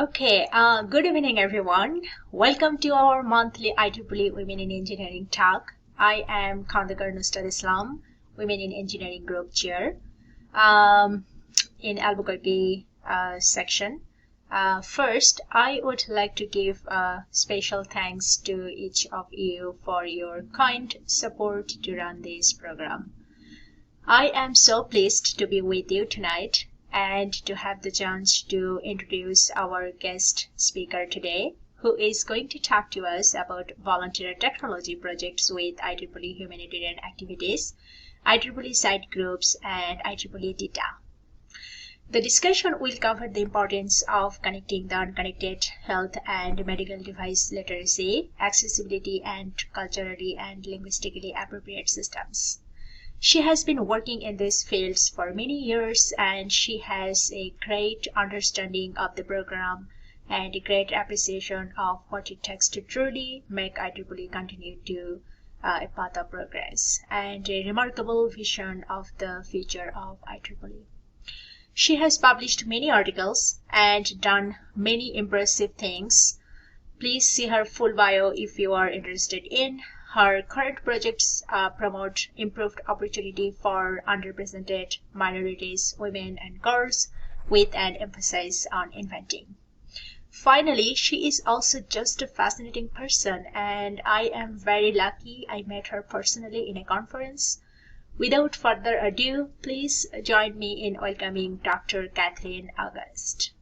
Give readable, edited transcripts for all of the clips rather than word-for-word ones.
Okay, good evening, everyone. Welcome to our monthly IEEE Women in Engineering talk. I am Khandakar Islam, Women in Engineering Group Chair in Albuquerque section. First, I would like to give special thanks to each of you for your kind support to run this program. I am so pleased to be with you tonight and to have the chance to introduce our guest speaker today, who is going to talk to us about volunteer technology projects with IEEE humanitarian activities, IEEE site groups, and IEEE data. The discussion will cover the importance of connecting the unconnected, health and medical device literacy, accessibility, and culturally and linguistically appropriate systems. She has been working in these fields for many years and she has a great understanding of the program and a great appreciation of what it takes to truly make IEEE continue to a path of progress and a remarkable vision of the future of IEEE. She has published many articles and done many impressive things. Please see her full bio if you are interested in. Her current projects promote improved opportunity for underrepresented minorities, women, and girls, with an emphasis on inventing. Finally, she is also just a fascinating person, and I am very lucky I met her personally in a conference. Without further ado, please join me in welcoming Dr. Katherine August.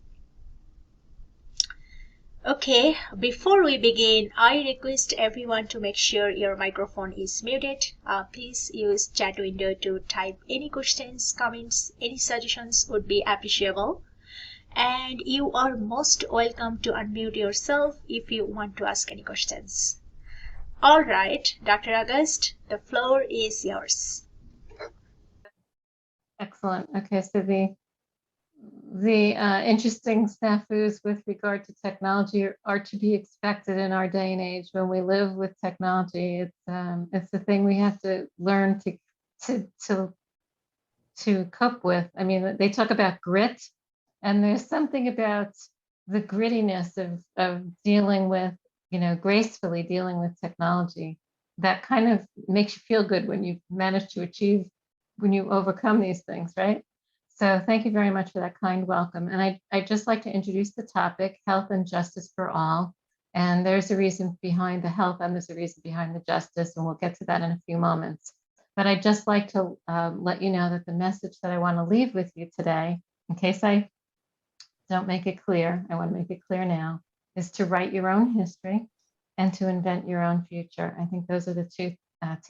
Okay, before we begin, I request everyone to make sure your microphone is muted. Please use chat window to type any questions, comments, any suggestions would be appreciable. And you are most welcome to unmute yourself if you want to ask any questions. All right, Dr. August, the floor is yours. Excellent. Okay, so the interesting snafus with regard to technology are to be expected in our day and age when we live with technology. It's the thing we have to learn to cope with. I mean, they talk about grit, and there's something about the grittiness of dealing with, gracefully dealing with technology that kind of makes you feel good when you manage to achieve, when you overcome these things, right? So thank you very much for that kind welcome. And I'd just like to introduce the topic, health and justice for all. And there's a reason behind the health and there's a reason behind the justice, and we'll get to that in a few moments. But I'd just like to let you know that the message that I want to leave with you today, in case I don't make it clear, I want to make it clear now, is to write your own history and to invent your own future. I think those are the two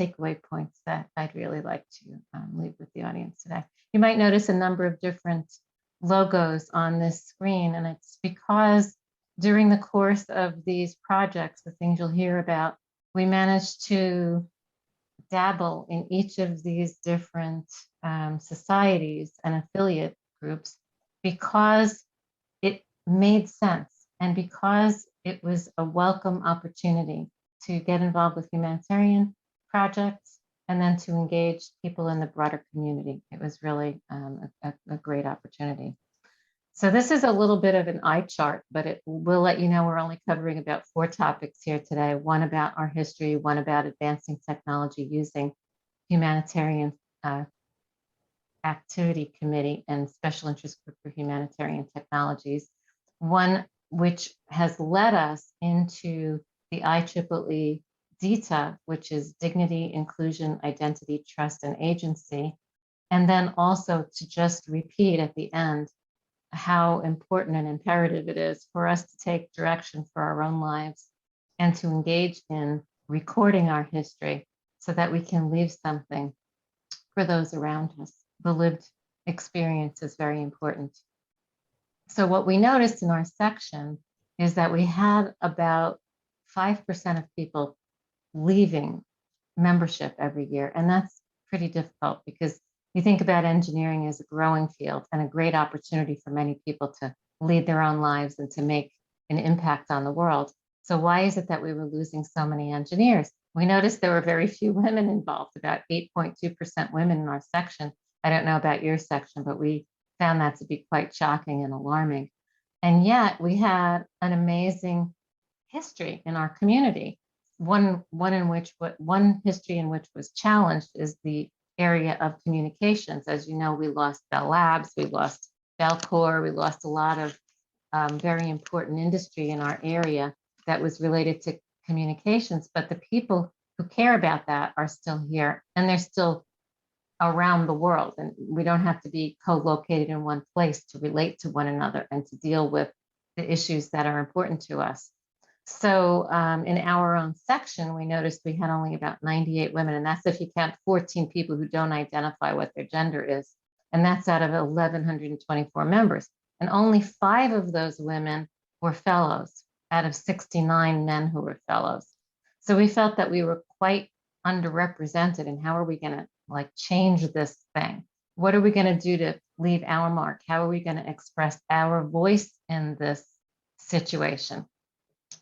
takeaway points that I'd really like to leave with the audience today. You might notice a number of different logos on this screen, and it's because during the course of these projects, the things you'll hear about, we managed to dabble in each of these different societies and affiliate groups because it made sense and because it was a welcome opportunity to get involved with humanitarian projects and then to engage people in the broader community. It was really a great opportunity. So this is a little bit of an eye chart, but it will let you know we're only covering about 4 topics here today. One about our history, one about advancing technology using humanitarian activity committee and special interest group for humanitarian technologies. One which has led us into the IEEE DITA, which is dignity, inclusion, identity, trust, and agency. And then also to just repeat at the end how important and imperative it is for us to take direction for our own lives and to engage in recording our history so that we can leave something for those around us. The lived experience is very important. So what we noticed in our section is that we had about 5% of people leaving membership every year. And that's pretty difficult because you think about engineering as a growing field and a great opportunity for many people to lead their own lives and to make an impact on the world. So why is it that we were losing so many engineers? We noticed there were very few women involved, about 8.2% women in our section. I don't know about your section, but we found that to be quite shocking and alarming. And yet we had an amazing history in our community. One history in which was challenged is the area of communications. As you know, we lost Bell Labs, we lost Bellcore, we lost a lot of very important industry in our area that was related to communications, but the people who care about that are still here, and they're still around the world, and we don't have to be co-located in one place to relate to one another and to deal with the issues that are important to us. So in our own section, we noticed we had only about 98 women, and that's if you count 14 people who don't identify what their gender is. And that's out of 1,124 members. And only 5 of those women were fellows out of 69 men who were fellows. So we felt that we were quite underrepresented, and how are we going to like change this thing? What are we going to do to leave our mark? How are we going to express our voice in this situation?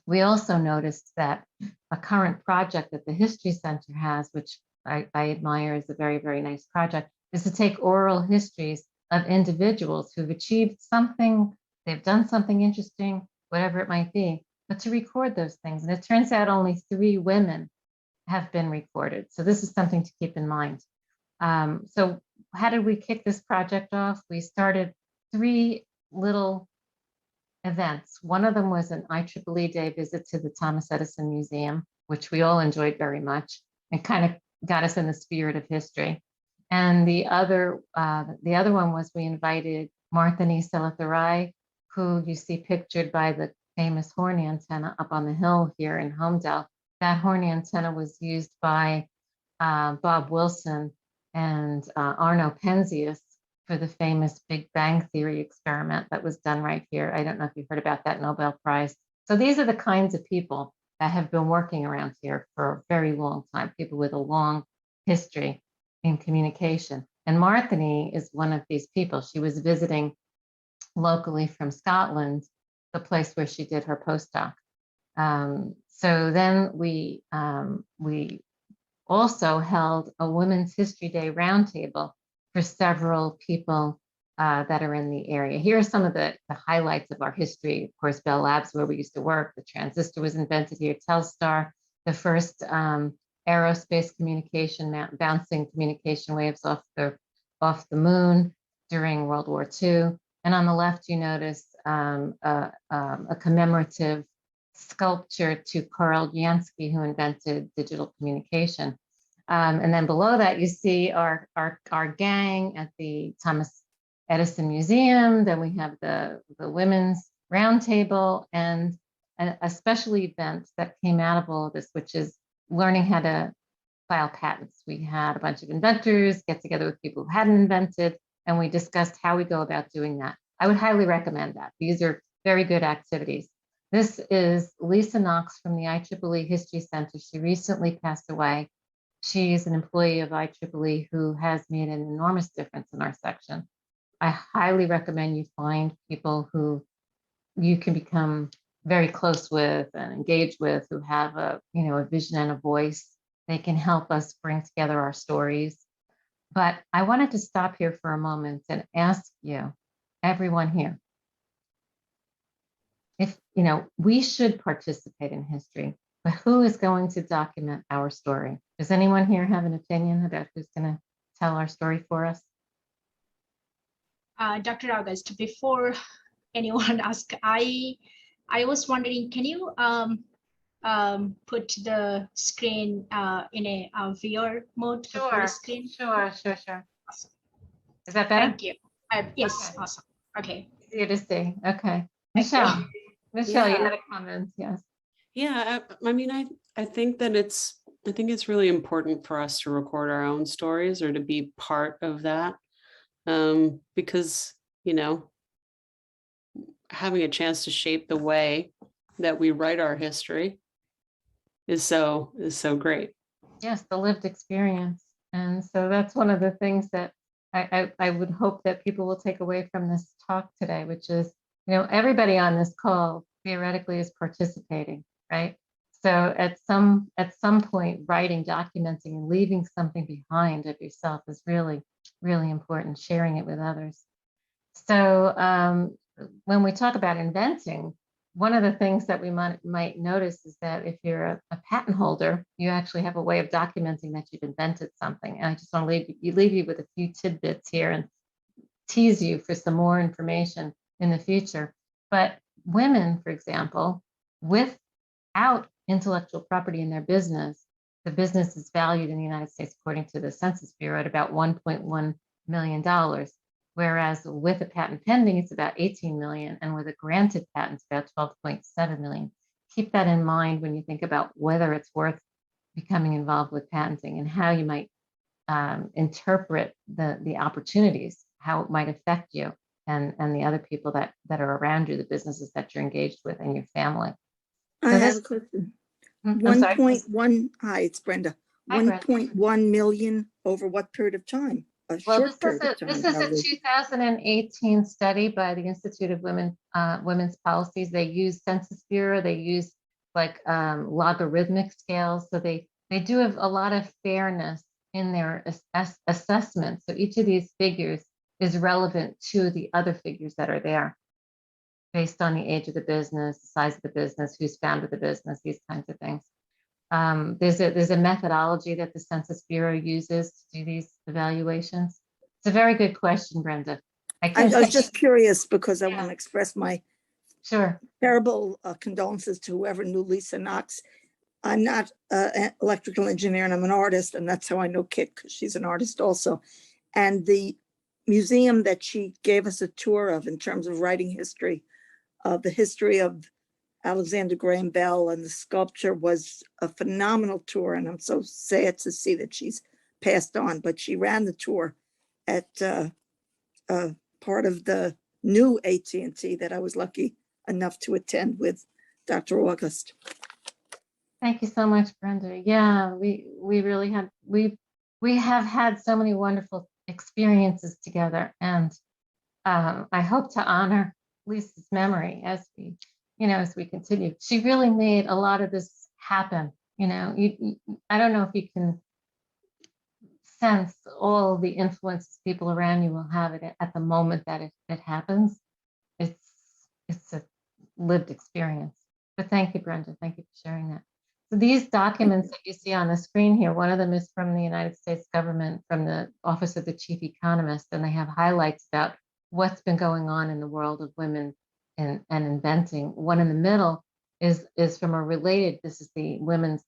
We also noticed that a current project that the History Center has, which I admire, is a very, very nice project, is to take oral histories of individuals who've achieved something, they've done something interesting, whatever it might be, but to record those things. And it turns out only 3 women have been recorded. So this is something to keep in mind. So how did we kick this project off? We started 3 little events. One of them was an IEEE Day visit to the Thomas Edison Museum, which we all enjoyed very much and kind of got us in the spirit of history. And the other one was we invited Marthani Selatharai, who you see pictured by the famous horn antenna up on the hill here in Homedale. That horn antenna was used by Bob Wilson and Arno Penzias for the famous Big Bang Theory experiment that was done right here. I don't know if you've heard about that Nobel Prize. So these are the kinds of people that have been working around here for a very long time, people with a long history in communication. And Marthani is one of these people. She was visiting locally from Scotland, the place where she did her postdoc. So then we also held a Women's History Day roundtable for several people that are in the area. Here are some of the highlights of our history. Of course, Bell Labs, where we used to work, the transistor was invented here, Telstar, the first aerospace communication, bouncing communication waves off the moon during World War II. And on the left, you notice a commemorative sculpture to Karl Jansky, who invented digital communication. And then below that, you see our gang at the Thomas Edison Museum. Then we have the Women's Roundtable and a special event that came out of all of this, which is learning how to file patents. We had a bunch of inventors get together with people who hadn't invented, and we discussed how we go about doing that. I would highly recommend that. These are very good activities. This is Lisa Knox from the IEEE History Center. She recently passed away. She is an employee of IEEE who has made an enormous difference in our section. I highly recommend you find people who you can become very close with and engage with, who have a vision and a voice. They can help us bring together our stories. But I wanted to stop here for a moment and ask you, everyone here, if we should participate in history, but who is going to document our story? Does anyone here have an opinion about who's going to tell our story for us? Dr. August, before anyone asks, I was wondering, can you put the screen in a viewer mode? Sure. Screen? Sure. Awesome. Is that better? Thank you. Yes, Okay. awesome. Okay. Easier to see. Okay. Michelle, you had a comment, yes. Yeah, I mean, I think that it's really important for us to record our own stories or to be part of that, because having a chance to shape the way that we write our history is so great. Yes, the lived experience. And so that's one of the things that I would hope that people will take away from this talk today, which is, everybody on this call theoretically is participating, right? So at some point, writing, documenting, and leaving something behind of yourself is really, really important, sharing it with others. So when we talk about inventing, one of the things that we might notice is that if you're a patent holder, you actually have a way of documenting that you've invented something. And I just want to leave you with a few tidbits here and tease you for some more information in the future. But women, for example, without intellectual property in their business, the business is valued in the United States, according to the Census Bureau, at about $1.1 million. Whereas with a patent pending, it's about 18 million, and with a granted patent, it's about 12.7 million. Keep that in mind when you think about whether it's worth becoming involved with patenting and how you might interpret the opportunities, how it might affect you and the other people that are around you, the businesses that you're engaged with, and your family. I have a question. 1.1, hi, it's Brenda. Hi, Brenda. 1.1 million over what period of time? A Well, short period of time. this is a 2018 study by the Institute of Women's Policies. They use Census Bureau. They use like logarithmic scales. So they do have a lot of fairness in their assessment. So each of these figures is relevant to the other figures that are there based on the age of the business, the size of the business, who's founded the business, these kinds of things. There's a methodology that the Census Bureau uses to do these evaluations. It's a very good question, Brenda. I was just curious because I want to express my Sure. terrible condolences to whoever knew Lisa Knox. I'm not an electrical engineer and I'm an artist, and that's how I know Kit, because she's an artist also. And the museum that she gave us a tour of in terms of writing history, the history of Alexander Graham Bell and the sculpture was a phenomenal tour. And I'm so sad to see that she's passed on, but she ran the tour at part of the new AT&T that I was lucky enough to attend with Dr. August. Thank you so much, Brenda. Yeah, we really have, we have had so many wonderful experiences together, and I hope to honor Lisa's memory as we continue. She really made a lot of this happen. I don't know if you can sense all the influences people around you will have at the moment that it happens. It's a lived experience. But thank you, Brenda. Thank you for sharing that. So these documents that you see on the screen here, one of them is from the United States government, from the Office of the Chief Economist, and they have highlights about what's been going on in the world of women and inventing. One in the middle is from a related, this is the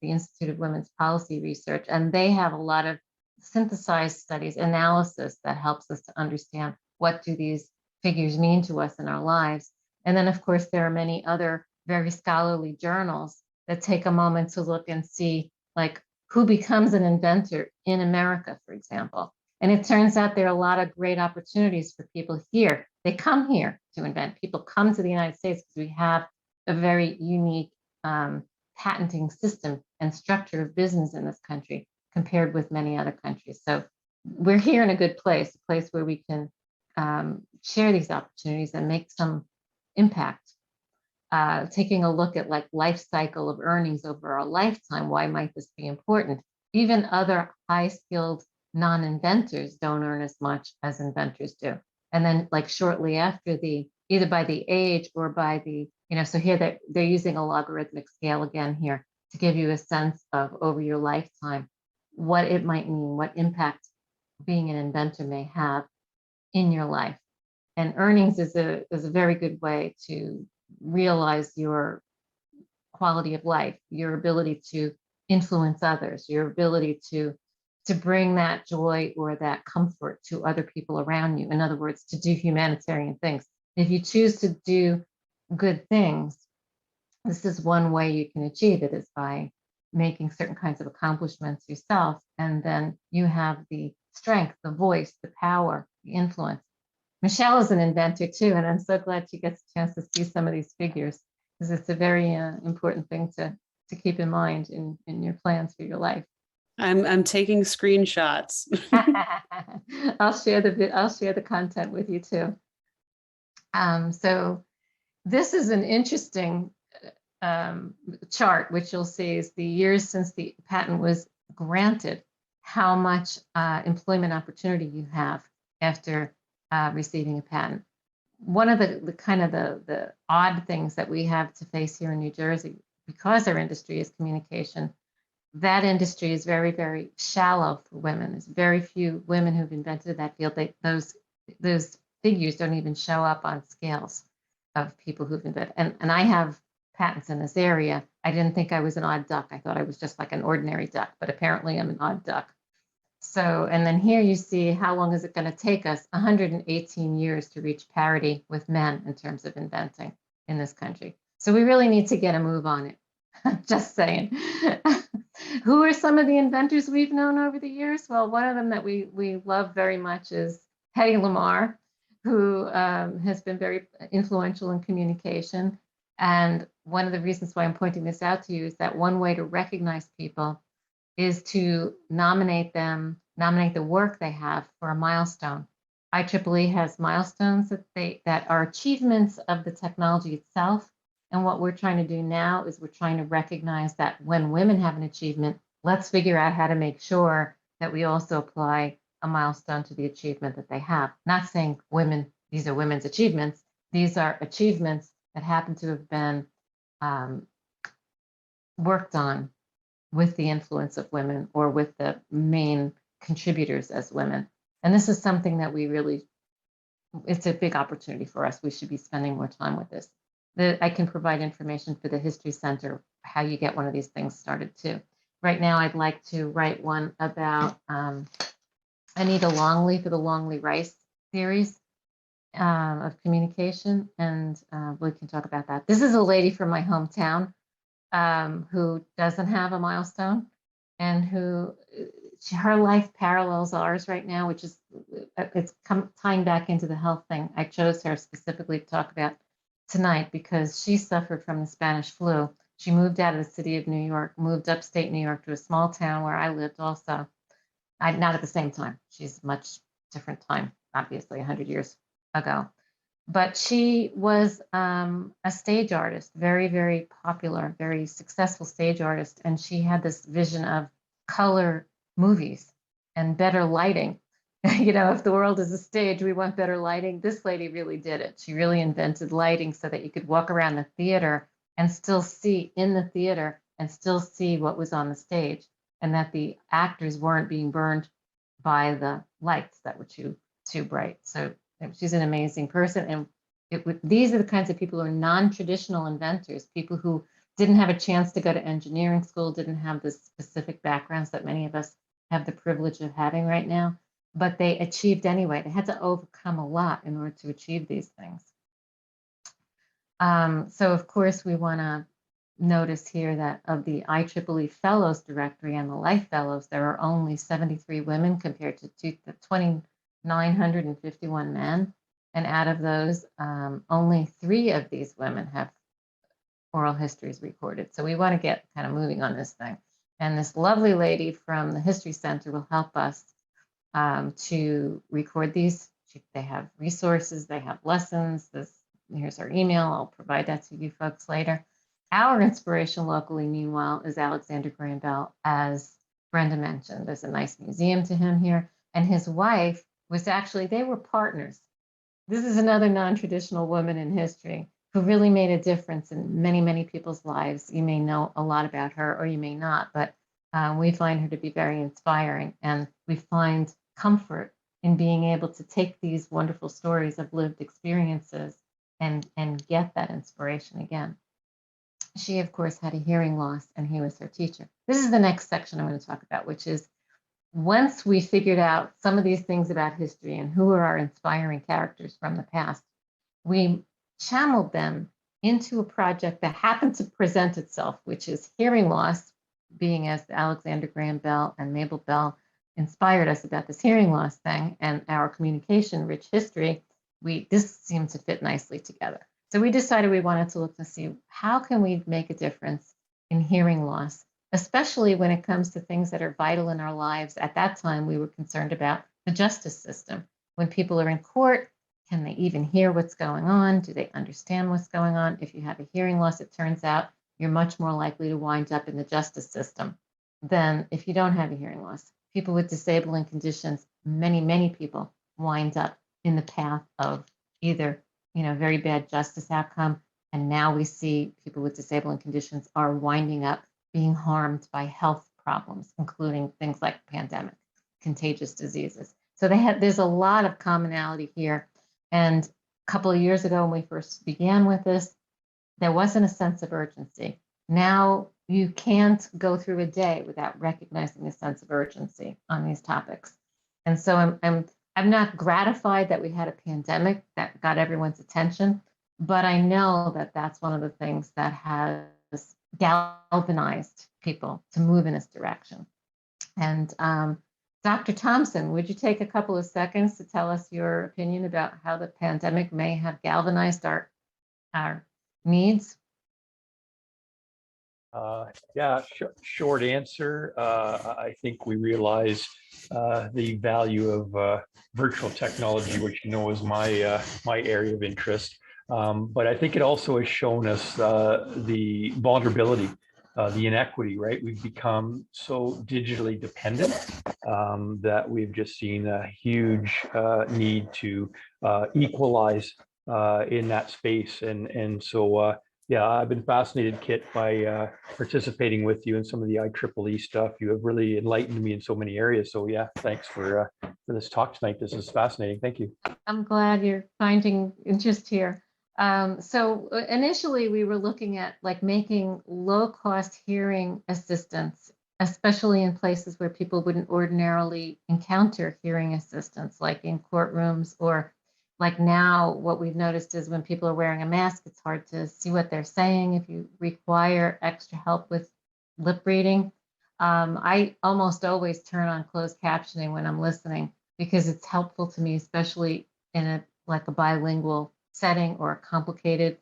Institute of Women's Policy Research, and they have a lot of synthesized studies, analysis that helps us to understand what do these figures mean to us in our lives. And then, of course, there are many other very scholarly journals that take a moment to look and see, like, who becomes an inventor in America, for example. And it turns out there are a lot of great opportunities for people here. They come here to invent. People come to the United States because we have a very unique patenting system and structure of business in this country compared with many other countries. So we're here in a good place, a place where we can share these opportunities and make some impact. Taking a look at like life cycle of earnings over our lifetime, why might this be important? Even other high-skilled non-inventors don't earn as much as inventors do. And then like shortly after either by the age or by the, so here they're using a logarithmic scale again here to give you a sense of over your lifetime, what it might mean, what impact being an inventor may have in your life. And earnings is a very good way to realize your quality of life, your ability to influence others, your ability to bring that joy or that comfort to other people around you. In other words, to do humanitarian things. If you choose to do good things, this is one way you can achieve it, is by making certain kinds of accomplishments yourself. And then you have the strength, the voice, the power, the influence. Michelle is an inventor too, and I'm so glad she gets a chance to see some of these figures, because it's a very important thing to keep in mind in your plans for your life. I'm taking screenshots. I'll share the content with you too. So this is an interesting chart, which you'll see is the years since the patent was granted, how much employment opportunity you have after receiving a patent. one of the kind of the odd things that we have to face here in New Jersey, because our industry is communication, that industry is very, very shallow for women. There's very few women who've invented that field. Those figures don't even show up on scales of people who've invented. And I have patents in this area. I didn't think I was an odd duck. I thought I was just like an ordinary duck, but apparently I'm an odd duck. So, and then here you see how long is it going to take us? 118 years to reach parity with men in terms of inventing in this country. So we really need to get a move on it. Just saying. Who are some of the inventors we've known over the years? Well, one of them that we love very much is Hedy Lamarr, who has been very influential in communication. And one of the reasons why I'm pointing this out to you is that one way to recognize people is to nominate the work they have for a milestone. IEEE has milestones that are achievements of the technology itself. And what we're trying to do now is we're trying to recognize that when women have an achievement, let's figure out how to make sure that we also apply a milestone to the achievement that they have. Not saying women, these are women's achievements. These are achievements that happen to have been worked on with the influence of women or with the main contributors as women. And this is something that it's a big opportunity for us. We should be spending more time with this. I can provide information for the History Center, how you get one of these things started too. Right now, I'd like to write one about Anita Longley for the Longley Rice series of communication, and we can talk about that. This is a lady from my hometown who doesn't have a milestone, and her life parallels ours right now, which is tying back into the health thing. I chose her specifically to talk about tonight because she suffered from the Spanish flu. She moved out of the city of New York, moved upstate New York to a small town where I lived also. Not at the same time. She's much different time, obviously 100 years ago. But she was a stage artist, very, very popular, very successful stage artist. And she had this vision of color movies and better lighting. If the world is a stage, we want better lighting. This lady really did it. She really invented lighting so that you could walk around the theater and still see in the theater and still see what was on the stage, and that the actors weren't being burned by the lights that were too bright. So she's an amazing person. And these are the kinds of people who are non-traditional inventors, people who didn't have a chance to go to engineering school, didn't have the specific backgrounds that many of us have the privilege of having right now, but they achieved anyway. They had to overcome a lot in order to achieve these things. So of course, we want to notice here that of the IEEE Fellows Directory and the Life Fellows, there are only 73 women compared to 2,951 men. And out of those, only 3 of these women have oral histories recorded. So we want to get kind of moving on this thing. And this lovely lady from the History Center will help us to record these. They have resources, they have lessons. Here's our email. I'll provide that to you folks later. Our inspiration locally, meanwhile, is Alexander Graham Bell, as Brenda mentioned. There's a nice museum to him here. And his wife was they were partners. This is another non-traditional woman in history who really made a difference in many, many people's lives. You may know a lot about her or you may not, but we find her to be very inspiring. And we find comfort in being able to take these wonderful stories of lived experiences and get that inspiration again. She, of course, had a hearing loss, and he was her teacher. This is the next section I'm going to talk about, which is once we figured out some of these things about history and who are our inspiring characters from the past, we channeled them into a project that happened to present itself, which is hearing loss, being as Alexander Graham Bell and Mabel Bell inspired us about this hearing loss thing and our communication-rich history. This seemed to fit nicely together. So we decided we wanted to look to see how can we make a difference in hearing loss, especially when it comes to things that are vital in our lives. At that time, we were concerned about the justice system. When people are in court, can they even hear what's going on? Do they understand what's going on? If you have a hearing loss, it turns out you're much more likely to wind up in the justice system than if you don't have a hearing loss. People with disabling conditions, many, many people wind up in the path of either very bad justice outcome. And now we see people with disabling conditions are winding up being harmed by health problems, including things like pandemic, contagious diseases. So there's a lot of commonality here. And a couple of years ago, when we first began with this, there wasn't a sense of urgency. Now you can't go through a day without recognizing a sense of urgency on these topics. And so I'm not gratified that we had a pandemic that got everyone's attention, but I know that that's one of the things that has galvanized people to move in this direction. And Dr. Thompson, would you take a couple of seconds to tell us your opinion about how the pandemic may have galvanized our needs? Yeah, short answer. I think we realize the value of virtual technology, which is my my area of interest. But I think it also has shown us the vulnerability, the inequity. Right, we've become so digitally dependent that we've just seen a huge need to equalize in that space, and so. Yeah, I've been fascinated, Kit, by participating with you in some of the IEEE stuff. You have really enlightened me in so many areas. So yeah, thanks for this talk tonight. This is fascinating. Thank you. I'm glad you're finding interest here. So initially we were looking at like making low-cost hearing assistance, especially in places where people wouldn't ordinarily encounter hearing assistance, like in courtrooms, or like now what we've noticed is when people are wearing a mask, it's hard to see what they're saying if you require extra help with lip reading. I almost always turn on closed captioning when I'm listening because it's helpful to me, especially in a bilingual setting or a complicated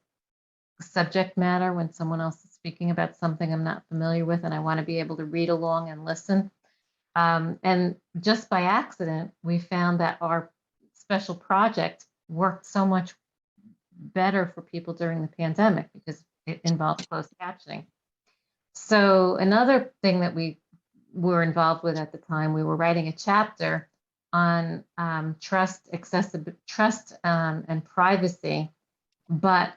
subject matter when someone else is speaking about something I'm not familiar with and I want to be able to read along and listen. And just by accident, we found that our special project worked so much better for people during the pandemic because it involved closed captioning. So another thing that we were involved with at the time, we were writing a chapter on trust, and privacy, but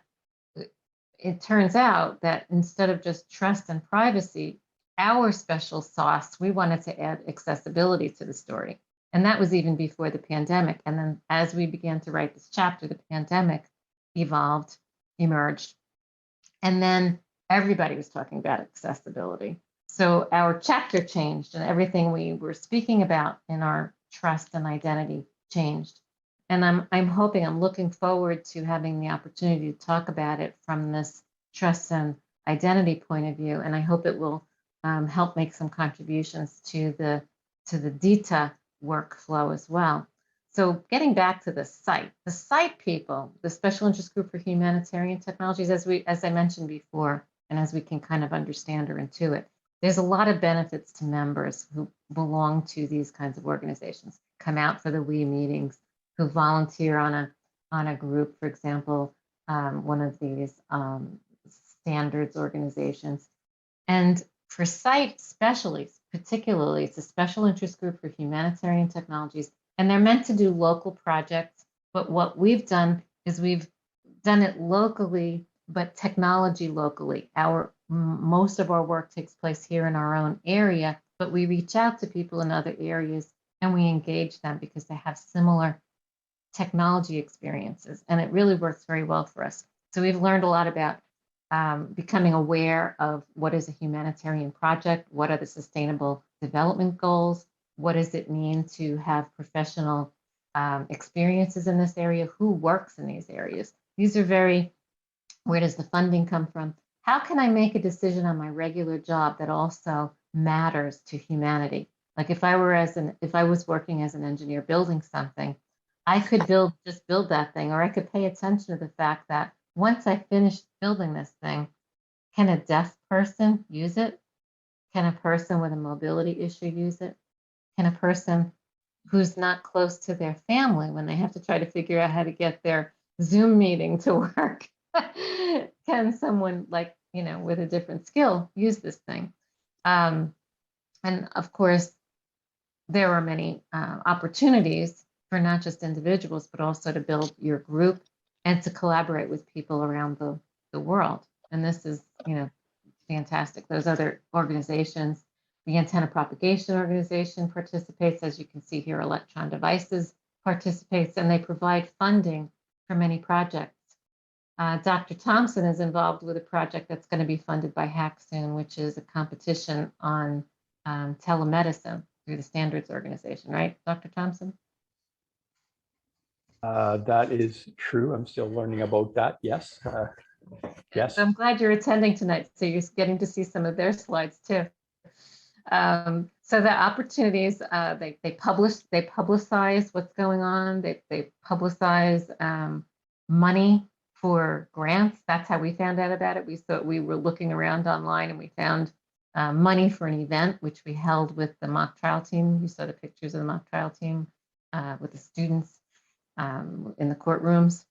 it turns out that instead of just trust and privacy, our special sauce, we wanted to add accessibility to the story. And that was even before the pandemic. And then as we began to write this chapter, the pandemic emerged. And then everybody was talking about accessibility. So our chapter changed and everything we were speaking about in our trust and identity changed. And I'm looking forward to having the opportunity to talk about it from this trust and identity point of view. And I hope it will help make some contributions to the DITA workflow as well. So getting back to the site people, the Special Interest Group for Humanitarian Technologies, as I mentioned before, and as we can kind of understand or intuit, there's a lot of benefits to members who belong to these kinds of organizations, come out for the WIE meetings, who volunteer on a group, for example, one of these standards organizations. And for site particularly, it's a Special Interest Group for Humanitarian Technologies, and they're meant to do local projects. But what we've done is we've done it locally, but technology locally. Most of our work takes place here in our own area, but we reach out to people in other areas and we engage them because they have similar technology experiences, and it really works very well for us. So we've learned a lot about becoming aware of what is a humanitarian project, what are the sustainable development goals, what does it mean to have professional experiences in this area, who works in these areas. These are where does the funding come from? How can I make a decision on my regular job that also matters to humanity? Like if I was working as an engineer building something, I could just build that thing, or I could pay attention to the fact that once I finish building this thing, can a deaf person use it? Can a person with a mobility issue use it? Can a person who's not close to their family, when they have to try to figure out how to get their Zoom meeting to work, can someone with a different skill use this thing? And of course, there are many opportunities for not just individuals, but also to build your group and to collaborate with people around the world. And this is, fantastic. Those other organizations, the Antenna Propagation Organization participates, as you can see here, Electron Devices participates, and they provide funding for many projects. Dr. Thompson is involved with a project that's going to be funded by HAC soon, which is a competition on telemedicine through the Standards Organization, right, Dr. Thompson? That is true. I'm still learning about that. Yes. Yes. So I'm glad you're attending tonight, so you're getting to see some of their slides too. So the opportunities, they publicize what's going on. They publicize money for grants. That's how we found out about it. We were looking around online and we found money for an event, which we held with the mock trial team. You saw the pictures of the mock trial team with the students in the courtrooms.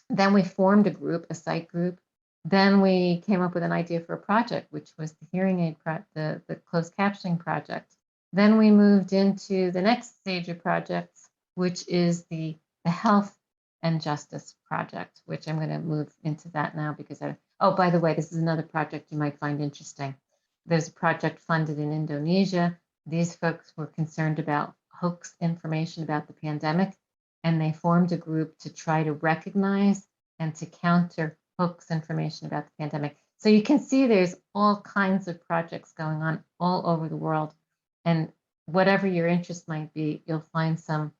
Then we formed a group, a site group. Then we came up with an idea for a project, which was the hearing aid, the closed captioning project. Then we moved into the next stage of projects, which is the health and justice project, which I'm going to move into that now because oh, by the way, this is another project you might find interesting. There's a project funded in Indonesia. These folks were concerned about hoax information about the pandemic, and they formed a group to try to recognize and to counter hoax information about the pandemic. So you can see there's all kinds of projects going on all over the world, and whatever your interest might be, you'll find some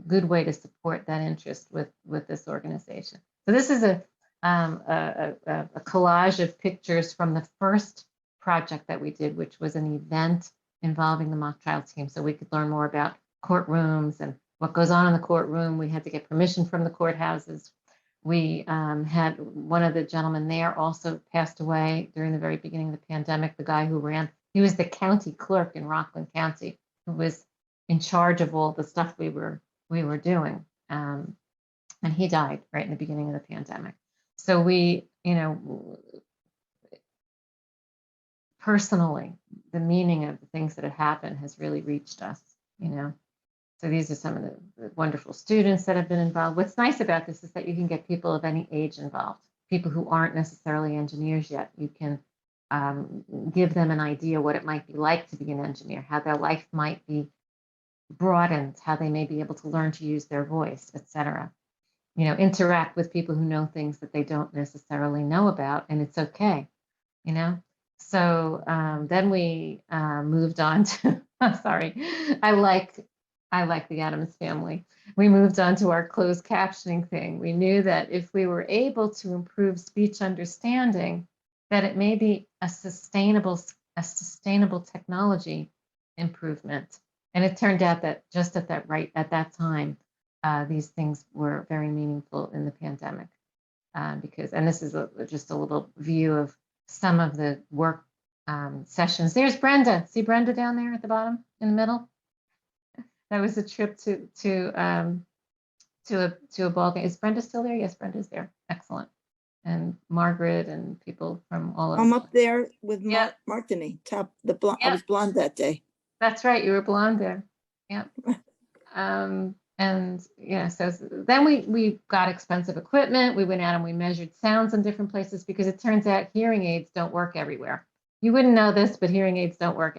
good way to support that interest with this organization. So this is a collage of pictures from the first project that we did, which was an event involving the mock trial team, so we could learn more about courtrooms and what goes on in the courtroom. We had to get permission from the courthouses. We had one of the gentlemen there also passed away during the very beginning of the pandemic. The guy who he was the county clerk in Rockland County, who was in charge of all the stuff we were doing. And he died right in the beginning of the pandemic. So we, personally, the meaning of the things that have happened has really reached us, So these are some of the wonderful students that have been involved. What's nice about this is that you can get people of any age involved, people who aren't necessarily engineers yet. You can give them an idea what it might be like to be an engineer, how their life might be broadened, how they may be able to learn to use their voice, etc. Interact with people who know things that they don't necessarily know about, and it's okay, So then we moved on to, sorry, I like the Addams Family. We moved on to our closed captioning thing. We knew that if we were able to improve speech understanding, that it may be a sustainable technology improvement. And it turned out that just at that time, these things were very meaningful in the pandemic. And this is just a little view of some of the work sessions. There's Brenda. See Brenda down there at the bottom in the middle? That was a trip to a ball game. Is Brenda still there? Yes, Brenda's there. Excellent. And Margaret and people from all over. I'm up there with Yeah. Martini, the blonde. Yeah. I was blonde that day. That's right. You were blonde there. Yeah. So then we got expensive equipment. We went out and we measured sounds in different places because it turns out hearing aids don't work everywhere. You wouldn't know this, but hearing aids don't work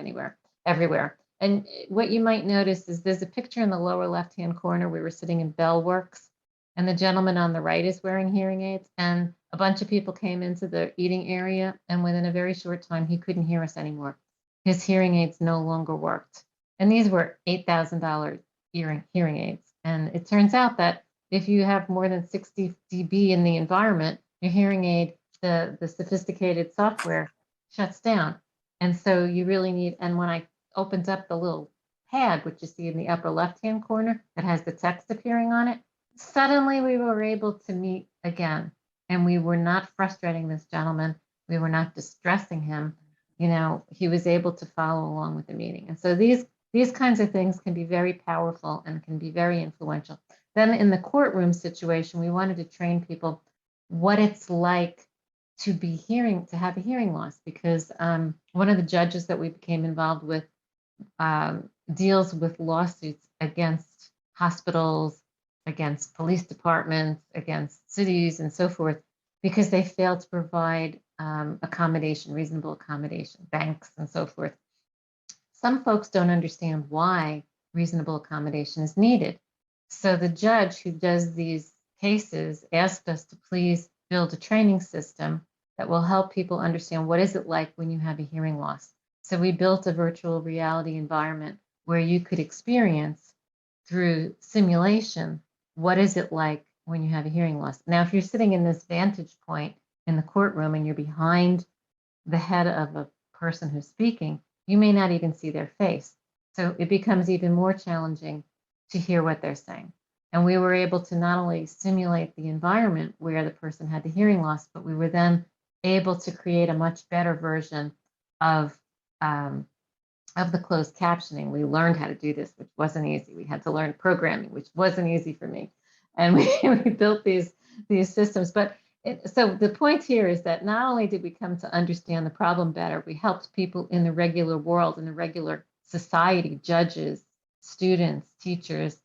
everywhere. And what you might notice is there's a picture in the lower left-hand corner. We were sitting in Bell Works, and the gentleman on the right is wearing hearing aids. And a bunch of people came into the eating area, and within a very short time, he couldn't hear us anymore. His hearing aids no longer worked. And these were $8,000 hearing aids. And it turns out that if you have more than 60 dB in the environment, your hearing aid, the sophisticated software shuts down. And so you really need, and when I opened up the little pad, which you see in the upper left-hand corner that has the text appearing on it, suddenly we were able to meet again. And we were not frustrating this gentleman. We were not distressing him. He was able to follow along with the meeting. And so these kinds of things can be very powerful and can be very influential. Then in the courtroom situation, we wanted to train people what it's like to have a hearing loss, because one of the judges that we became involved with deals with lawsuits against hospitals against police departments, against cities, and so forth, because they failed to provide accommodation, reasonable accommodation, banks, and so forth. Some folks don't understand why reasonable accommodation is needed. So the judge who does these cases asked us to please build a training system that will help people understand what is it like when you have a hearing loss. So we built a virtual reality environment where you could experience through simulation, what is it like when you have a hearing loss? Now, if you're sitting in this vantage point in the courtroom and you're behind the head of a person who's speaking, you may not even see their face. So it becomes even more challenging to hear what they're saying. And we were able to not only simulate the environment where the person had the hearing loss, but we were then able to create a much better version of the closed captioning. We learned how to do this, which wasn't easy. We had to learn programming, which wasn't easy for me. And we built these systems. But so the point here is that not only did we come to understand the problem better, we helped people in the regular world, in the regular society, judges, students, teachers,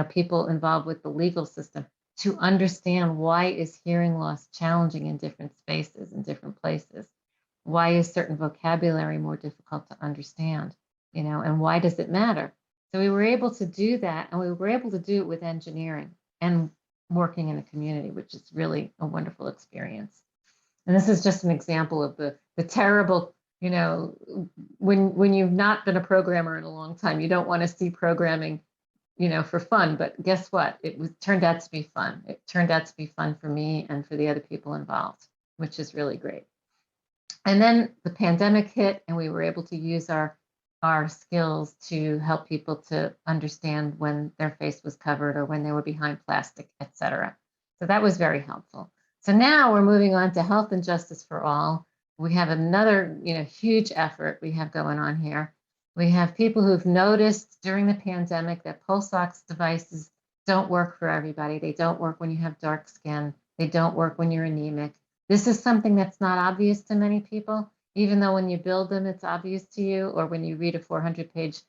people involved with the legal system, to understand why is hearing loss challenging in different spaces, in different places. Why is certain vocabulary more difficult to understand, and why does it matter? So we were able to do that, and we were able to do it with engineering and working in a community, which is really a wonderful experience. And this is just an example of the terrible, when you've not been a programmer in a long time, you don't want to see programming, for fun. But guess what? Turned out to be fun. It turned out to be fun for me and for the other people involved, which is really great. And then the pandemic hit, and we were able to use our skills to help people to understand when their face was covered or when they were behind plastic, etc. So that was very helpful. So now we're moving on to health and justice for all. We have another, huge effort we have going on here. We have people who've noticed during the pandemic that pulse ox devices don't work for everybody. They don't work when you have dark skin. They don't work when you're anemic. This is something that's not obvious to many people, even though when you build them, it's obvious to you, or when you read a 400-page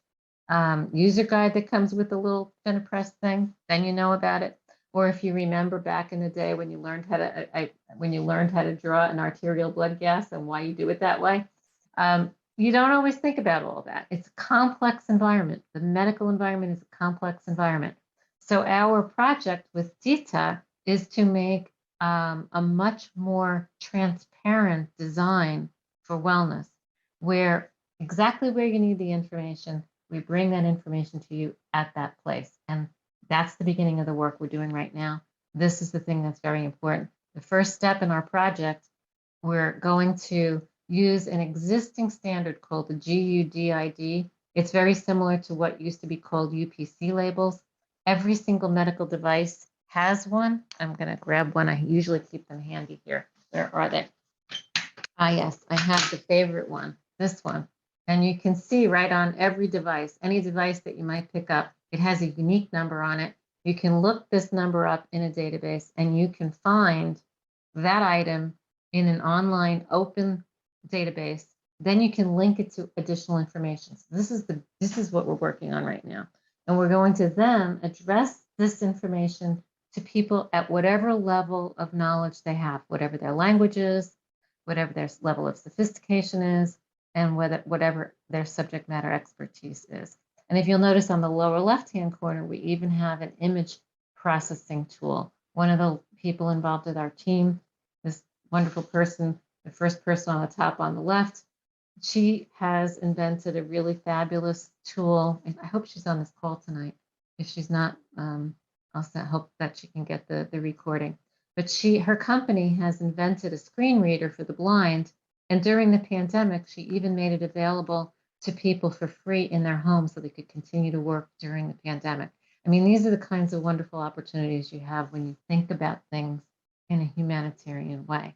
user guide that comes with a little press thing, then you know about it. Or if you remember back in the day when you learned how to draw an arterial blood gas and why you do it that way, you don't always think about all that. It's a complex environment. The medical environment is a complex environment. So our project with DITA is to make a much more transparent design for wellness, where exactly where you need the information, we bring that information to you at that place. And that's the beginning of the work we're doing right now. This is the thing that's very important. The first step in our project, we're going to use an existing standard called the GUDID. It's very similar to what used to be called UPC labels. Every single medical device has one. I'm going to grab one. I usually keep them handy here. Where are they? Ah, yes, I have the favorite one, this one. And you can see right on every device, any device that you might pick up, it has a unique number on it. You can look this number up in a database and you can find that item in an online open database. Then you can link it to additional information. So this is what we're working on right now. And we're going to then address this information to people at whatever level of knowledge they have, whatever their language is, whatever their level of sophistication is, and whatever their subject matter expertise is. And if you'll notice on the lower left-hand corner, we even have an image processing tool. One of the people involved with our team, this wonderful person, the first person on the top on the left, she has invented a really fabulous tool. And I hope she's on this call tonight. If she's not, I'll hope that she can get the recording. But her company has invented a screen reader for the blind. And during the pandemic, she even made it available to people for free in their homes so they could continue to work during the pandemic. I mean, these are the kinds of wonderful opportunities you have when you think about things in a humanitarian way.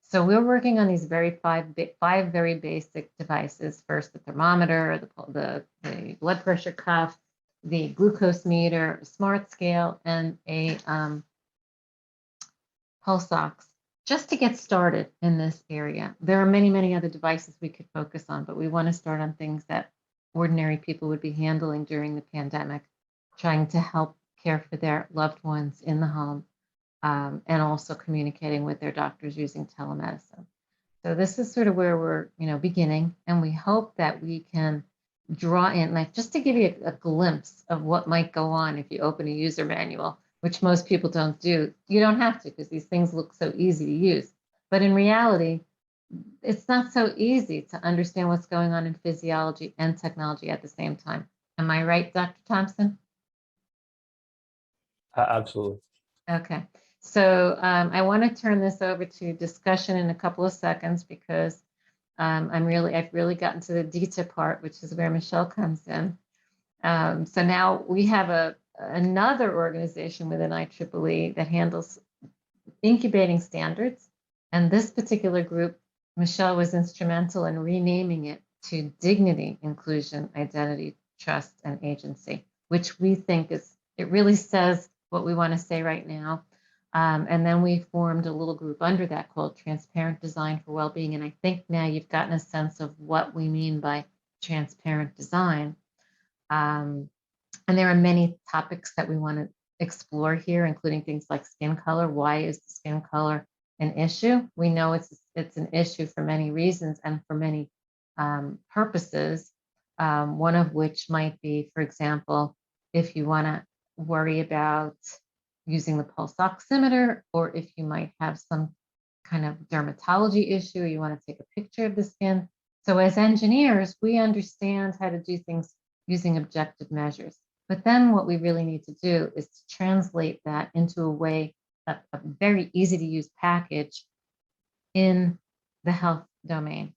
So we're working on these five very basic devices. First, the thermometer, the blood pressure cuff, the glucose meter, a smart scale, and a pulse ox, just to get started in this area. There are many, many other devices we could focus on, but we want to start on things that ordinary people would be handling during the pandemic, trying to help care for their loved ones in the home, and also communicating with their doctors using telemedicine. So this is sort of where we're, beginning, and we hope that we can draw in, like, just to give you a glimpse of what might go on if you open a user manual, which most people don't do. You don't have to, because these things look so easy to use. But in reality, it's not so easy to understand what's going on in physiology and technology at the same time. Am I right, Dr. Thompson? Absolutely. Okay. So I want to turn this over to discussion in a couple of seconds, because I've really gotten to the detail part, which is where Michelle comes in. So now we have another organization within IEEE that handles incubating standards. And this particular group, Michelle was instrumental in renaming it to Dignity, Inclusion, Identity, Trust, and Agency, which we think it really says what we want to say right now. And then we formed a little group under that called Transparent Design for Wellbeing. And I think now you've gotten a sense of what we mean by transparent design. And there are many topics that we want to explore here, including things like skin color. Why is the skin color an issue? We know it's an issue for many reasons and for many purposes. One of which might be, for example, if you want to worry about using the pulse oximeter, or if you might have some kind of dermatology issue, you want to take a picture of the skin. So as engineers, we understand how to do things using objective measures. But then what we really need to do is to translate that into a very easy to use package in the health domain.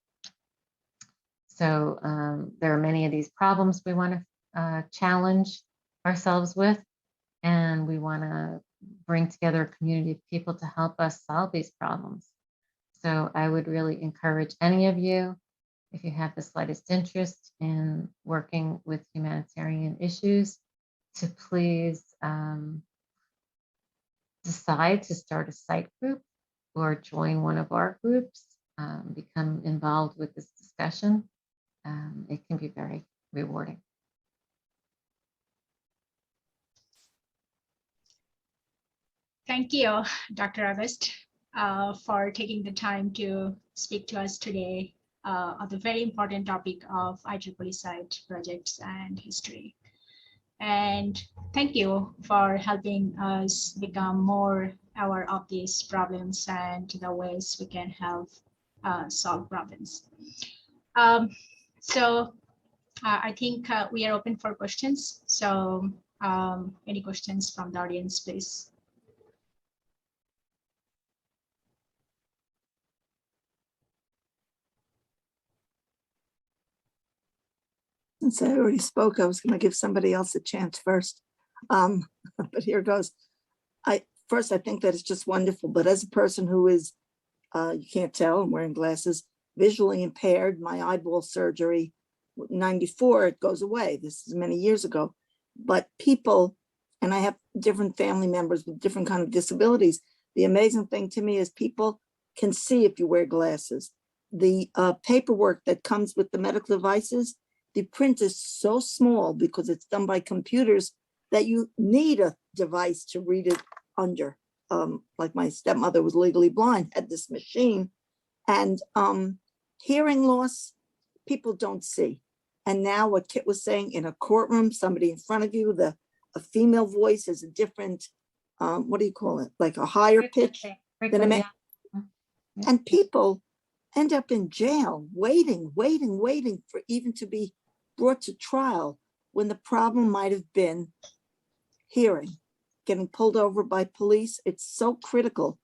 So there are many of these problems we want to challenge ourselves with, and we want to bring together a community of people to help us solve these problems. So I would really encourage any of you, if you have the slightest interest in working with humanitarian issues, to please decide to start a site group or join one of our groups, become involved with this discussion. It can be very rewarding. Thank you, Dr. August, for taking the time to speak to us today on the very important topic of IEEE site projects and history. And thank you for helping us become more aware of these problems and the ways we can help solve problems. I think we are open for questions. So any questions from the audience, please? Since I already spoke, I was going to give somebody else a chance first. But here goes. First, I think that it's just wonderful. But as a person who is, you can't tell, I'm wearing glasses, visually impaired, my eyeball surgery, 94, it goes away. This is many years ago. But people, and I have different family members with different kind of disabilities. The amazing thing to me is people can see if you wear glasses. The paperwork that comes with the medical devices, the print is so small because it's done by computers that you need a device to read it under. Like my stepmother was legally blind, had this machine, and hearing loss, people don't see. And now what Kit was saying, in a courtroom, somebody in front of you, a female voice is a different, what do you call it? Like a higher pitch than a man. Yeah. And people end up in jail, waiting for even to be brought to trial, when the problem might have been hearing, getting pulled over by police. It's so critical,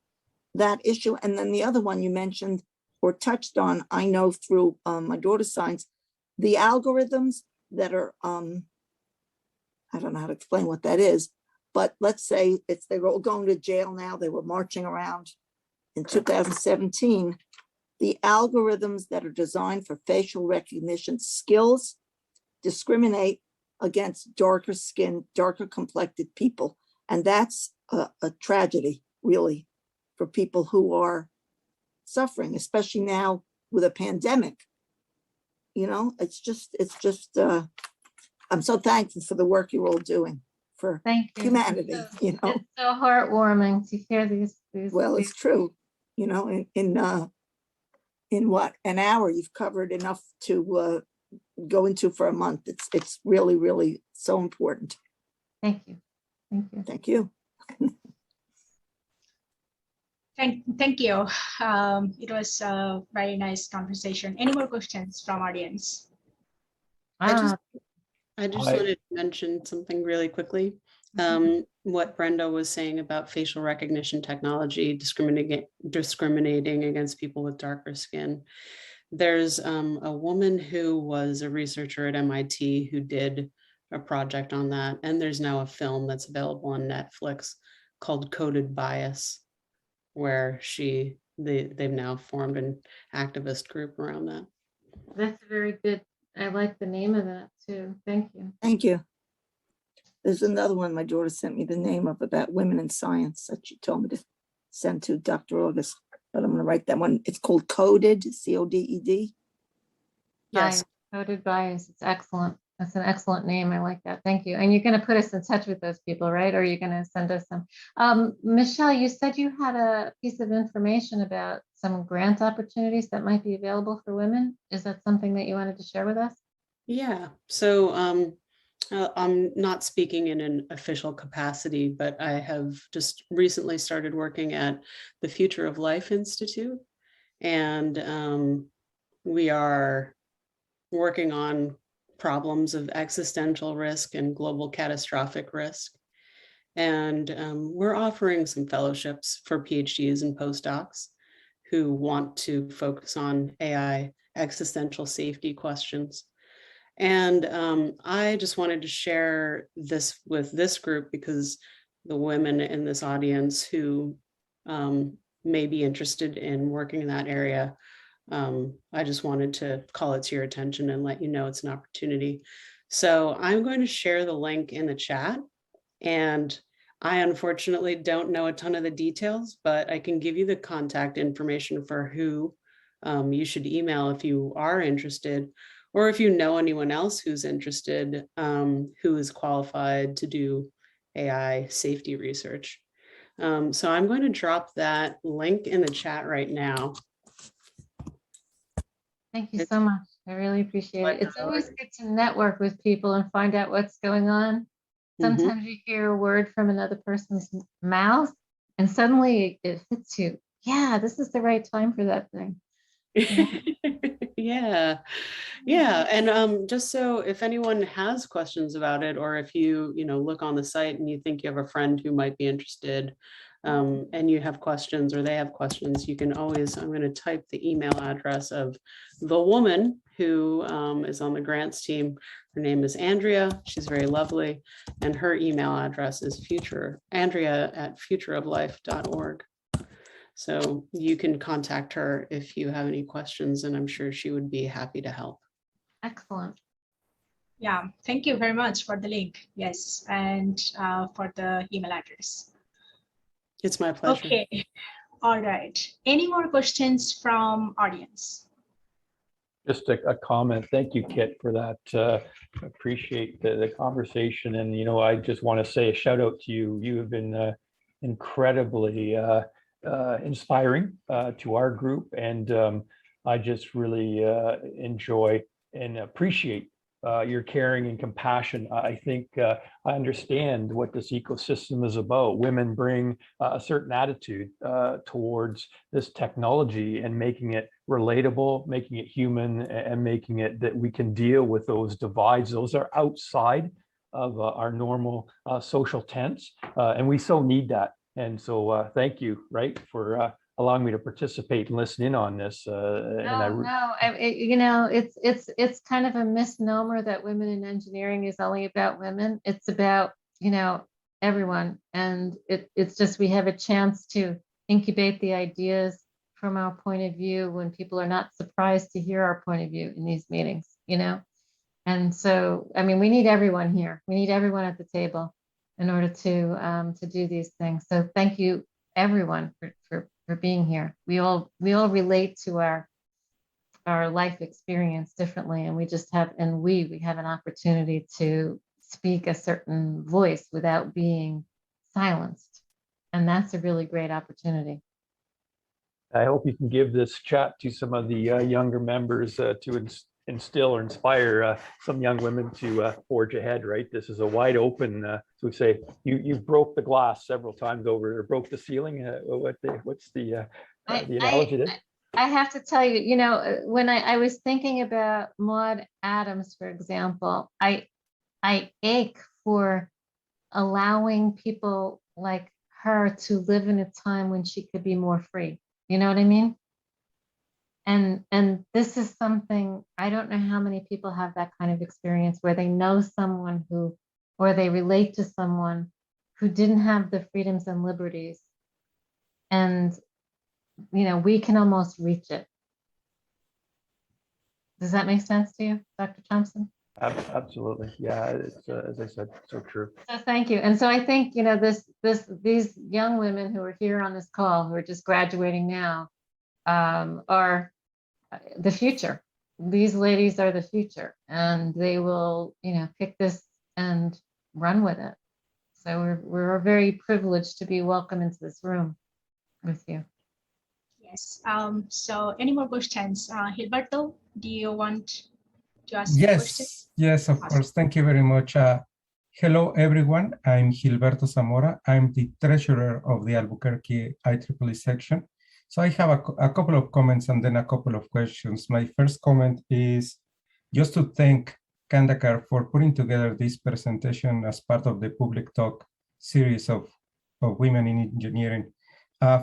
that issue. And then the other one you mentioned or touched on, I know through my daughter's science, the algorithms that are, I don't know how to explain what that is, but let's say they were all going to jail now, they were marching around in 2017, the algorithms that are designed for facial recognition skills discriminate against darker skinned, darker complected people. And that's a tragedy, really, for people who are suffering, especially now with a pandemic. You know, it's just, I'm so thankful for the work you're all doing, for Thank you. humanity, you know. It's so heartwarming to hear these. Well, it's true, you know, in what, an hour, you've covered enough to go into for a month. It's really, really so important. Thank you. Thank you. Thank you. Thank you. It was a very nice conversation. Any more questions from audience? I Ah, just I- wanted to mention something really quickly. What Brenda was saying about facial recognition technology discriminating against people with darker skin. There's a woman who was a researcher at MIT who did a project on that, and there's now a film that's available on Netflix called Coded Bias, where they've now formed an activist group around that. that's very good. I like the name of that too. Thank you. Thank you. There's another one my daughter sent me the name of about women in science that she told me to send to Dr. August, but I'm going to write that one. It's called Coded, C-O-D-E-D. Yes. Coded Bias. It's excellent. That's an excellent name. I like that. Thank you. And you're going to put us in touch with those people, right? Or you're going to send us some. Michelle, you said you had a piece of information about some grant opportunities that might be available for women. Is that something that you wanted to share with us? Yeah. So I'm not speaking in an official capacity, but I have just recently started working at the Future of Life Institute, and we are working on problems of existential risk and global catastrophic risk. And we're offering some fellowships for PhDs and postdocs who want to focus on AI existential safety questions. And I just wanted to share this with this group because the women in this audience who may be interested in working in that area, I just wanted to call it to your attention and let you know it's an opportunity. So I'm going to share the link in the chat, and I unfortunately don't know a ton of the details, but I can give you the contact information for who you should email if you are interested, or if you know anyone else who's interested, who is qualified to do AI safety research. So I'm going to drop that link in the chat right now. Thank you so much. I really appreciate it. It's always good to network with people and find out what's going on. Sometimes you hear a word from another person's mouth and suddenly it hits you. Yeah, this is the right time for that thing. Yeah. And just so if anyone has questions about it, or if you look on the site and you think you have a friend who might be interested, and you have questions or they have questions, you can always, I'm going to type the email address of the woman who is on the grants team. Her name is Andrea. She's very lovely. And her email address is Andrea@futureoflife.org. So you can contact her if you have any questions, and I'm sure she would be happy to help. Excellent. Yeah, thank you very much for the link. Yes, and for the email address. It's my pleasure. Okay, all right. Any more questions from audience? Just a comment. Thank you, Kit, for that. Appreciate the conversation. And, I just want to say a shout out to you. You have been incredibly inspiring to our group. And I just really enjoy and appreciate your caring and compassion. I think I understand what this ecosystem is about. Women bring a certain attitude towards this technology and making it relatable, making it human, and making it that we can deal with those divides. Those are outside of our normal social tense, and we so need that. And so thank you, for allowing me to participate and listen in on this. It's kind of a misnomer that women in engineering is only about women. It's about, everyone. And it's just, we have a chance to incubate the ideas from our point of view when people are not surprised to hear our point of view in these meetings, And so, we need everyone here. We need everyone at the table in order to do these things. So thank you, everyone, for being here. We all relate to our life experience differently, and we have an opportunity to speak a certain voice without being silenced. And that's a really great opportunity. I hope you can give this chat to some of the younger members to instill or inspire some young women to forge ahead, right? This is a wide open, so we say, you broke the glass several times over, or broke the ceiling. What's the analogy there? I have to tell you, when I was thinking about Maud Adams, for example, I ache for allowing people like her to live in a time when she could be more free. You know what I mean? And this is something, I don't know how many people have that kind of experience where they know someone who, or they relate to someone who didn't have the freedoms and liberties. And, we can almost reach it. Does that make sense to you, Dr. Thompson? Absolutely. Yeah, it's as I said, so true. So thank you. And so I think, these young women who are here on this call, who are just graduating now, are the future. These ladies are the future, and they will, pick this and run with it. So we're very privileged to be welcome into this room with you. Yes. So any more questions? Gilberto, do you want to ask a question? Yes, of course. Thank you very much. Hello, everyone. I'm Gilberto Zamora. I'm the treasurer of the Albuquerque IEEE section. So I have a couple of comments and then a couple of questions. My first comment is just to thank Khandakar for putting together this presentation as part of the public talk series of women in engineering.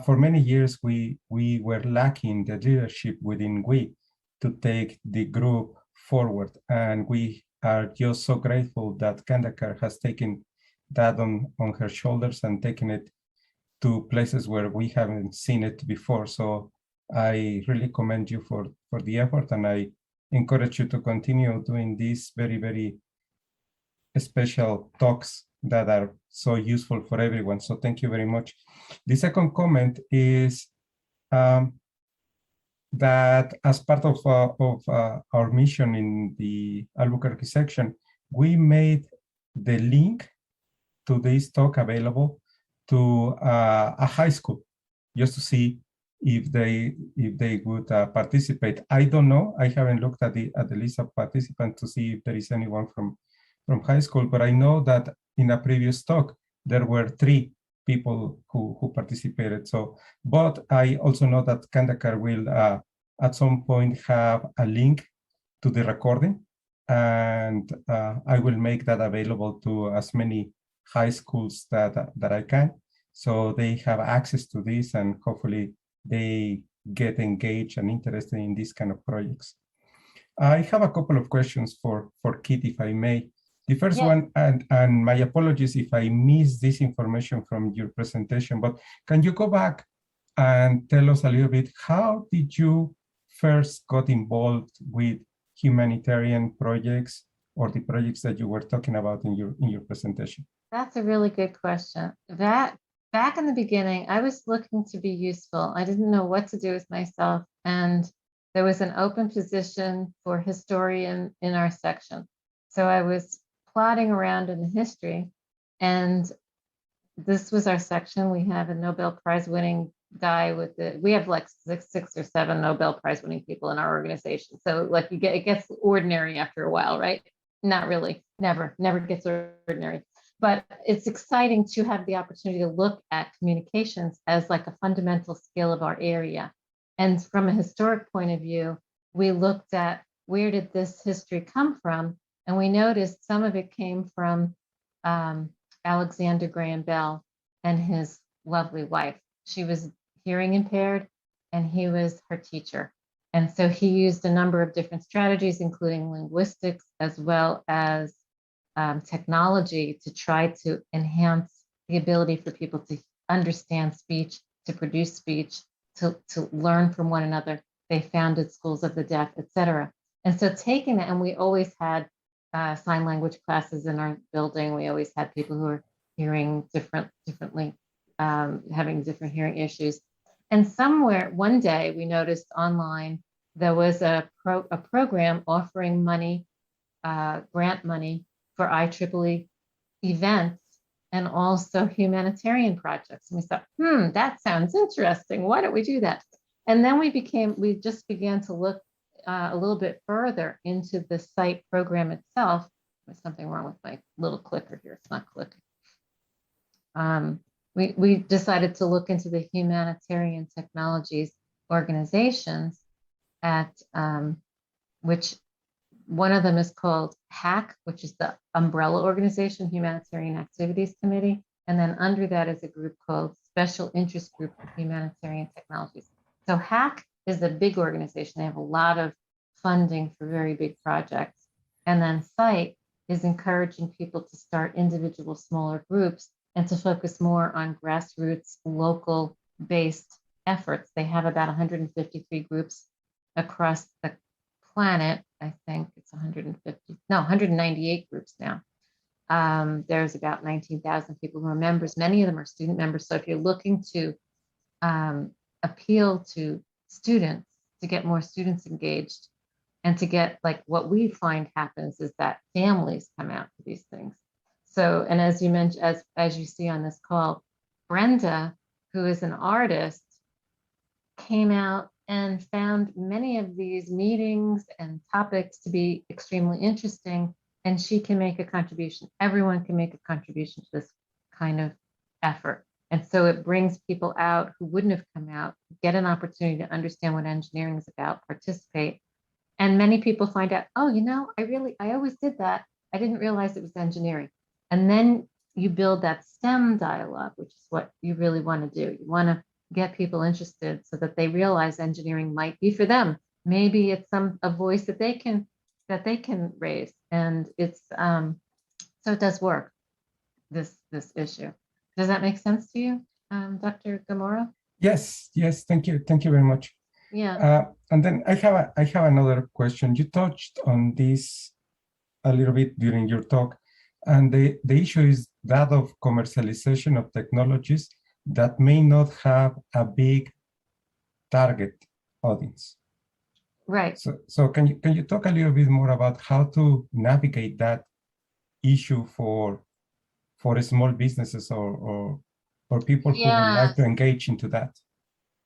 For many years, we were lacking the leadership within WIE to take the group forward. And we are just so grateful that Khandakar has taken that on her shoulders and taken it to places where we haven't seen it before. So I really commend you for the effort, and I encourage you to continue doing these very, very special talks that are so useful for everyone. So thank you very much. The second comment is that as part of our mission in the Albuquerque section, we made the link to this talk available to a high school, just to see if they would participate. I don't know. I haven't looked at the list of participants to see if there is anyone from high school, but I know that in a previous talk there were 3 people who participated. So, but I also know that Khandakar will at some point have a link to the recording, and I will make that available to as many high schools that I can, so they have access to this, and hopefully they get engaged and interested in these kind of projects. I have a couple of questions for Kit, if I may. The first one, and my apologies if I missed this information from your presentation, but can you go back and tell us a little bit, how did you first got involved with humanitarian projects, or the projects that you were talking about in your presentation? That's a really good question. Back in the beginning, I was looking to be useful. I didn't know what to do with myself, and there was an open position for historian in our section. So I was plodding around in the history, and this was our section. We have a Nobel Prize winning guy we have like six or seven Nobel Prize winning people in our organization. So like it gets ordinary after a while, right? Not really, never gets ordinary. But it's exciting to have the opportunity to look at communications as like a fundamental skill of our area. And from a historic point of view, we looked at where did this history come from? And we noticed some of it came from Alexander Graham Bell and his lovely wife. She was hearing impaired, and he was her teacher. And so he used a number of different strategies, including linguistics, as well as technology, to try to enhance the ability for people to understand speech, to produce speech, to learn from one another. They founded schools of the deaf, etc. And so taking that, and we always had sign language classes in our building. We always had people who were hearing differently, having different hearing issues. And somewhere one day we noticed online there was a program offering money, grant money for IEEE events and also humanitarian projects. And we thought, that sounds interesting. Why don't we do that? And then we just began to look a little bit further into the site program itself. There's something wrong with my little clicker here. It's not clicking. We decided to look into the humanitarian technologies organizations at which one of them is called HAC, which is the umbrella organization, Humanitarian Activities Committee. And then under that is a group called Special Interest Group for Humanitarian Technologies. So HAC is a big organization. They have a lot of funding for very big projects. And then SITE is encouraging people to start individual smaller groups and to focus more on grassroots, local based efforts. They have about 153 groups across the planet. I think it's 198 groups now. There's about 19,000 people who are members. Many of them are student members. So if you're looking to appeal to students, to get more students engaged, and to get, like, what we find happens is that families come out to these things. So, and as you mentioned, as you see on this call, Brenda, who is an artist, came out and found many of these meetings and topics to be extremely interesting, and she can make a contribution. Everyone can make a contribution to this kind of effort. And so it brings people out who wouldn't have come out, get an opportunity to understand what engineering is about, participate. And many people find out, oh, I always did that. I didn't realize it was engineering. And then you build that STEM dialogue, which is what you really want to do. You want to get people interested so that they realize engineering might be for them. Maybe it's a voice that they can raise. And it's so it does work, this issue. Does that make sense to you, Dr. Zamora? Yes, thank you very much. Yeah. And then I have another question. You touched on this a little bit during your talk, and the issue is that of commercialization of technologies that may not have a big target audience. Right. So can you talk a little bit more about how to navigate that issue for small businesses or people who would like to engage into that?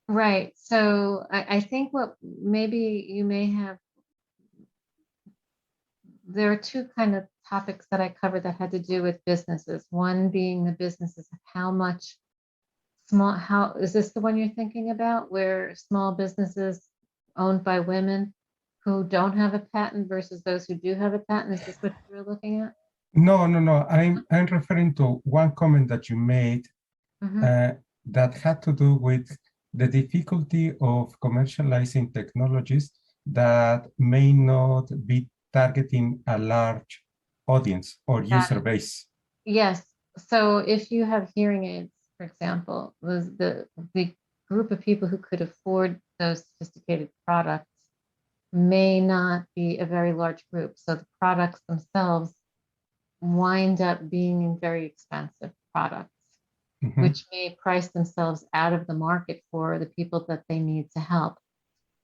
Right. So I think what maybe you may have, there are two kind of topics that I covered that had to do with businesses. One being the businesses of how is this the one you're thinking about, where small businesses owned by women who don't have a patent versus those who do have a patent? Is this what you're looking at? No. I'm referring to one comment that you made that had to do with the difficulty of commercializing technologies that may not be targeting a large audience or user base. Yes. So if you have hearing aids, for example, the group of people who could afford those sophisticated products may not be a very large group. So the products themselves wind up being very expensive products, which may price themselves out of the market for the people that they need to help.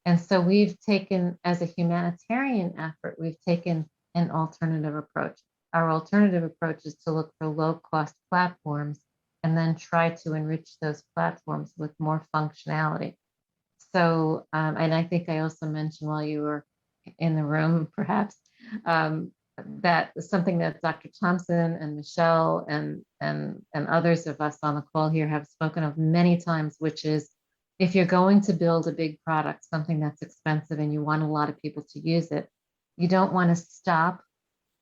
And so we've taken, as a humanitarian effort, we've taken an alternative approach. Our alternative approach is to look for low-cost platforms and then try to enrich those platforms with more functionality. So, and I think I also mentioned while you were in the room, perhaps, that something that Dr. Thompson and Michelle and others of us on the call here have spoken of many times, which is, if you're going to build a big product, something that's expensive, and you want a lot of people to use it, you don't want to stop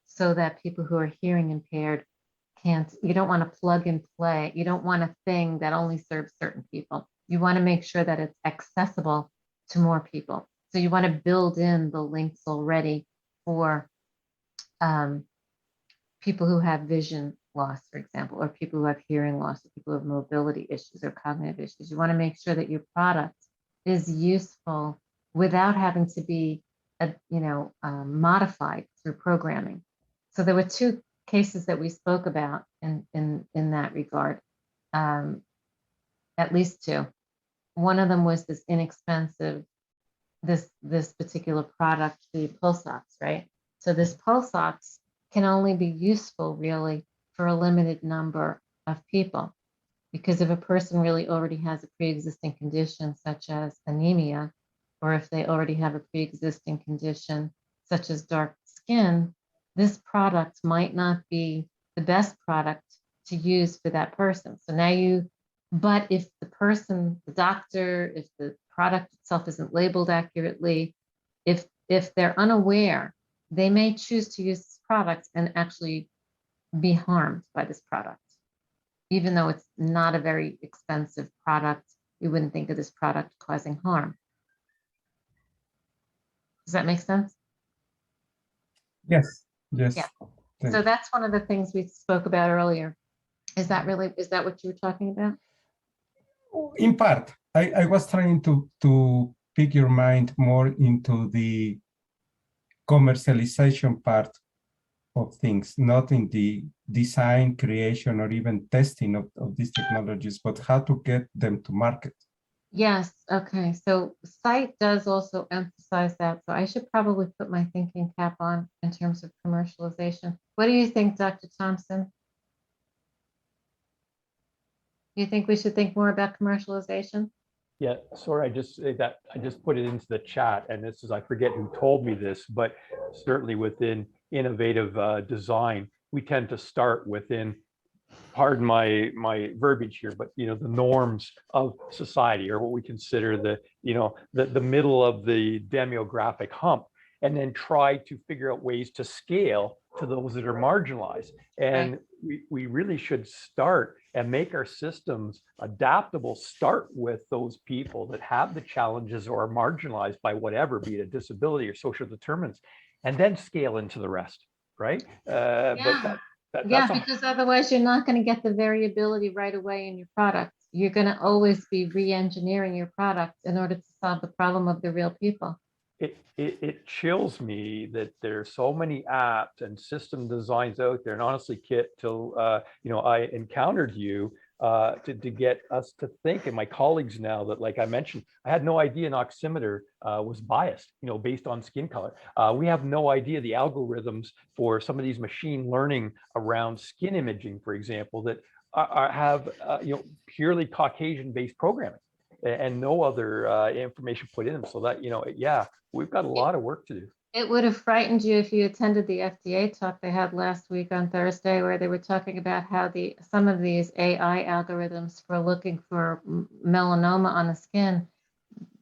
so that people who are hearing impaired can't. You don't want to plug and play. You don't want a thing that only serves certain people. You want to make sure that it's accessible to more people. So you want to build in the links already for people who have vision loss, for example, or people who have hearing loss, or people who have mobility issues or cognitive issues. You want to make sure that your product is useful without having to be, modified through programming. So there were two cases that we spoke about in that regard, at least two. One of them was this inexpensive, this particular product, the pulse ox, right? So this pulse ox can only be useful really for a limited number of people. Because if a person really already has a pre-existing condition such as anemia, or if they already have a pre-existing condition such as dark skin, this product might not be the best product to use for that person. So now but if the person, the doctor, if the product itself isn't labeled accurately, if they're unaware, they may choose to use this product and actually be harmed by this product. Even though it's not a very expensive product, you wouldn't think of this product causing harm. Does that make sense? Yes, yes. Yeah. Thank So you. that's one of the things we spoke about earlier. Is that what you were talking about? In part, I was trying to pick your mind more into the commercialization part of things, not in the design, creation, or even testing of these technologies, but how to get them to market. Yes. Okay. So site does also emphasize that. So I should probably put my thinking cap on in terms of commercialization. What do you think, Dr. Thompson? Do you think we should think more about commercialization? Yeah, sorry, I just put it into the chat, and this is, I forget who told me this, but certainly within innovative design, we tend to start within, pardon my verbiage here, but the norms of society, or what we consider the middle of the demographic hump, and then try to figure out ways to scale to those that are marginalized. And Right. we really should start and make our systems adaptable, start with those people that have the challenges or are marginalized by whatever, be it a disability or social determinants, and then scale into the rest, right? Yeah. But Yeah, that's because otherwise you're not going to get the variability right away in your product. You're going to always be re-engineering your product in order to solve the problem of the real people. it chills me that there's so many apps and system designs out there. And honestly, Kit, till I encountered you to get us to think, and my colleagues now, that, like I mentioned, I had no idea an oximeter was biased, based on skin color. We have no idea the algorithms for some of these machine learning around skin imaging, for example, that have purely Caucasian-based programming and no other information put in them. So that, yeah, we've got a lot of work to do. It would have frightened you if you attended the FDA talk they had last week on Thursday, where they were talking about how some of these AI algorithms for looking for melanoma on the skin,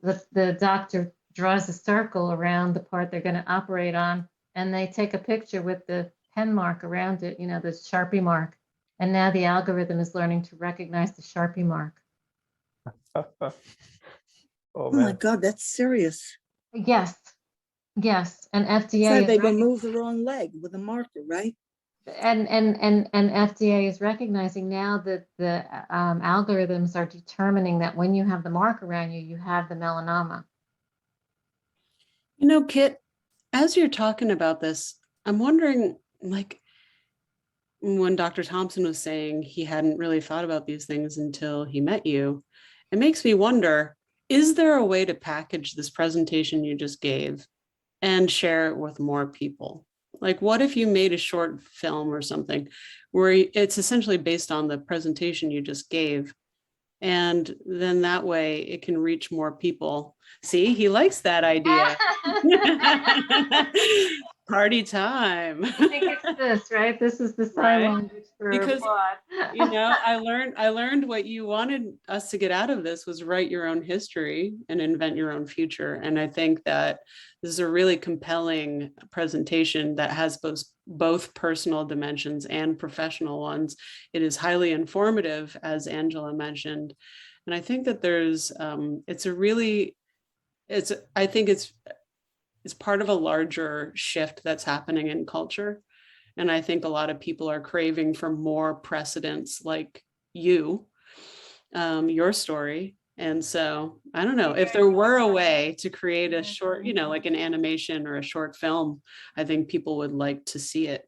the doctor draws a circle around the part they're going to operate on, and they take a picture with the pen mark around it, the Sharpie mark. And now the algorithm is learning to recognize the Sharpie mark. Oh my God, that's serious. Yes. Yes. And FDA. So they remove the wrong leg with a marker, right? And FDA is recognizing now that the algorithms are determining that when you have the mark around you, you have the melanoma. Kit, as you're talking about this, I'm wondering, like, when Dr. Thompson was saying he hadn't really thought about these things until he met you, it makes me wonder, is there a way to package this presentation you just gave and share it with more people? Like, what if you made a short film or something where it's essentially based on the presentation you just gave? And then that way it can reach more people. See, he likes that idea. Party time. I think it's this, right? This is the sign language for because applaud. I learned what you wanted us to get out of this was write your own history and invent your own future. And I think that this is a really compelling presentation that has both personal dimensions and professional ones. It is highly informative, as Angela mentioned. And I think that I think it's part of a larger shift that's happening in culture. And I think a lot of people are craving for more precedents like your story. And so I don't know, if there were a way to create a short, like an animation or a short film, I think people would like to see it.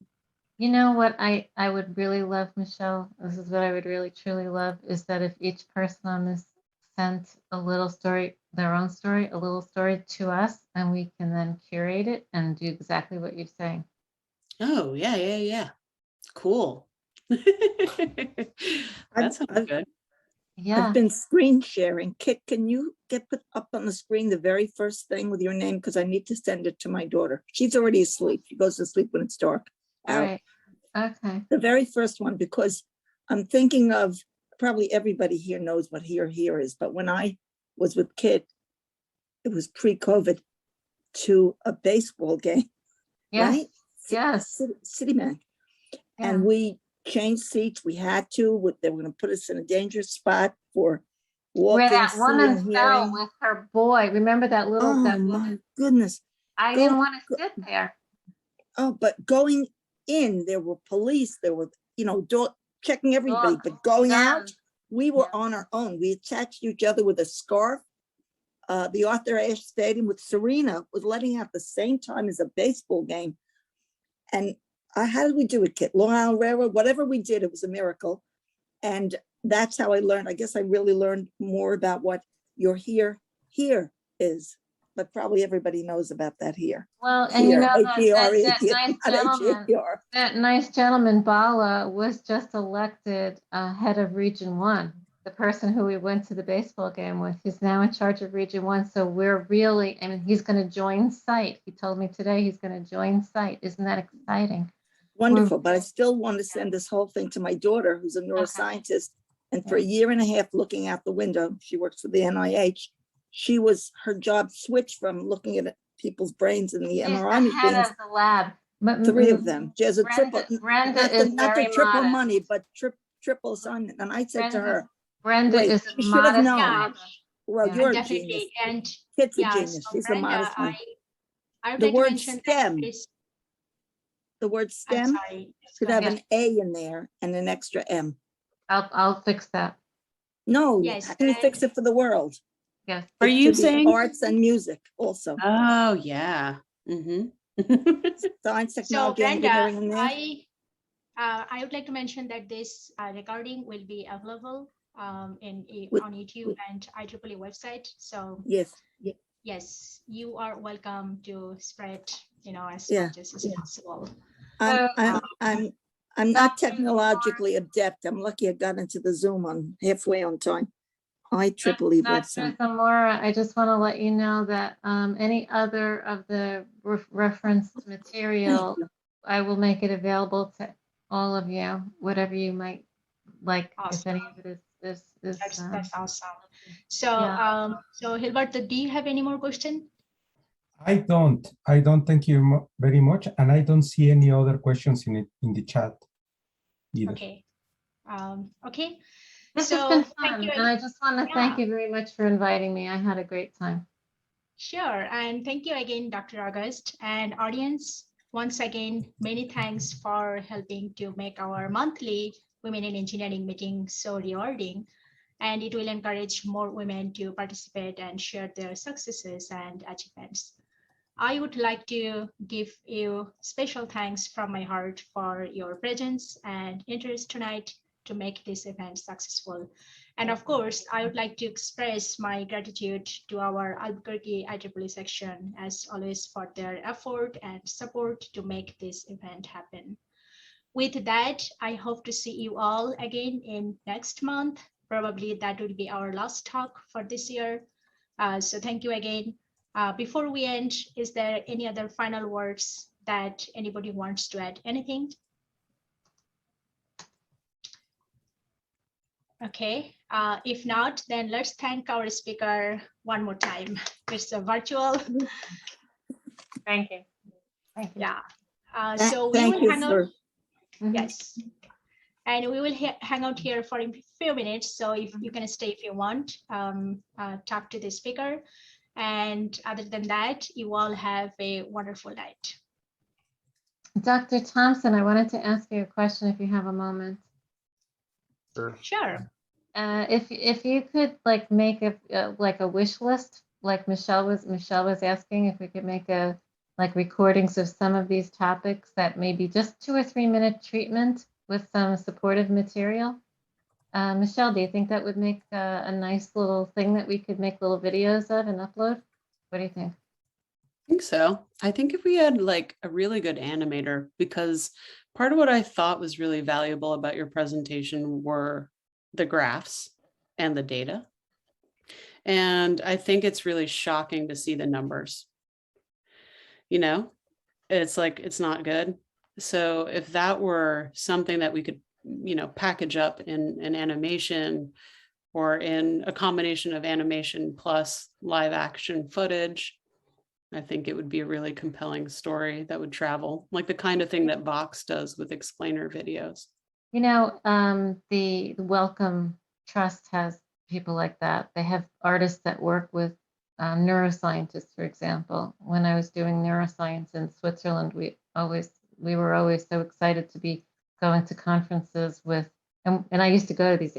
You know what I would really love, Michelle, this is what I would really truly love, is that if each person on this sent a little story, their own story, a little story to us, and we can then curate it and do exactly what you're saying. Oh, yeah. Cool. That sounds good. Yeah. I've been screen sharing. Kit, can you put up on the screen the very first thing with your name? Because I need to send it to my daughter. She's already asleep. She goes to sleep when it's dark All out. right. Okay. The very first one, because I'm thinking of, probably everybody here knows what here is, but when I was with Kit, it was pre-COVID, to a baseball game, Yes. right? Yes. City man. Yeah. And we changed seats. We had to. They were going to put us in a dangerous spot for Where walking, that woman seeing, fell hearing. with her boy. Remember that little Oh that my woman? goodness. I didn't want to sit there. Oh, but going in, there were police. There were, checking everybody. But going out, we were on our own. We attached each other with a scarf. The Arthur Ashe Stadium with Serena was letting out the same time as a baseball game. And how did we do it, Kit? Long Island Railroad, whatever we did, it was a miracle. And that's how I learned. I guess I really learned more about what your here is. But probably everybody knows about that here. Well, and you know H-E-R-E, that nice gentleman Bala was just elected head of Region 1. The person who we went to the baseball game with, he's now in charge of Region 1. So we're really, I mean, he's going to join site. He told me today he's going to join site. Isn't that exciting? Wonderful, but I still want to send this whole thing to my daughter, who's a neuroscientist. And for a year and a half looking out the window, she works for the NIH. Her job switched from looking at people's brains in the MRI machines. Head of the lab. Three of them. There's a Brenda is not very the triple modest. money, but triple assignment. And I said to her, Brenda wait, is you should have known. Yeah. Well, you're a Definitely. genius. And Kit's a yeah, genius. so She's Brenda, the modest one. I would The like to word mention STEM. that this, The word I'm STEM sorry. should have an A in there and an extra M. I'll fix that. No, Yes, how can you fix it for the world? Yes. Are you saying arts and music also? Oh, yeah. Mm-hmm. Science, So technology, Brenda, engineering, and math. I would like to mention that this recording will be available on YouTube and IEEE website. So yes, you are welcome to spread, as much as is possible. I'm not technologically adept. I'm lucky I got into the Zoom on halfway on time. IEEE website. Dr. Zamora, I just want to let you know that any other of the referenced material, I will make it available to all of you, whatever you might like. Awesome. If any of it is That's awesome. So, so Gilberto, do you have any more questions? I don't. Thank you very much, and I don't see any other questions in the chat either. Okay. Okay. This has been fun, and I just want to thank you very much for inviting me. I had a great time. Sure, and thank you again, Dr. August, and audience. Once again, many thanks for helping to make our monthly Women in Engineering meeting so rewarding, and it will encourage more women to participate and share their successes and achievements. I would like to give you special thanks from my heart for your presence and interest tonight to make this event successful. And of course, I would like to express my gratitude to our Albuquerque IEEE section, as always, for their effort and support to make this event happen. With that, I hope to see you all again in next month. Probably that will be our last talk for this year. So thank you again. Before we end, is there any other final words that anybody wants to add? Anything? Okay, if not, then let's thank our speaker one more time. It's a virtual. Thank you. Thank you. Yeah. So we will hang out. Yes. And we will hang out here for a few minutes. So if you can stay if you want, talk to the speaker. And other than that, you all have a wonderful night. Dr. Thompson, I wanted to ask you a question if you have a moment. Sure. If you could like make a wish list, like Michelle was asking, if we could make like recordings of some of these topics that maybe just 2 or 3 minute treatment with some supportive material. Michelle, do you think that would make a nice little thing that we could make little videos of and upload? What do you think? think so. I think if we had like a really good animator, because part of what I thought was really valuable about your presentation were the graphs and the data. And I think it's really shocking to see the numbers. You know, it's like, it's not good. So if that were something that we could, package up in an animation or in a combination of animation plus live action footage, I think it would be a really compelling story that would travel, like the kind of thing that Vox does with explainer videos. You know, the Wellcome Trust has people like that. They have artists that work with neuroscientists, for example. When I was doing neuroscience in Switzerland, we were always so excited to be going to conferences with, and I used to go to these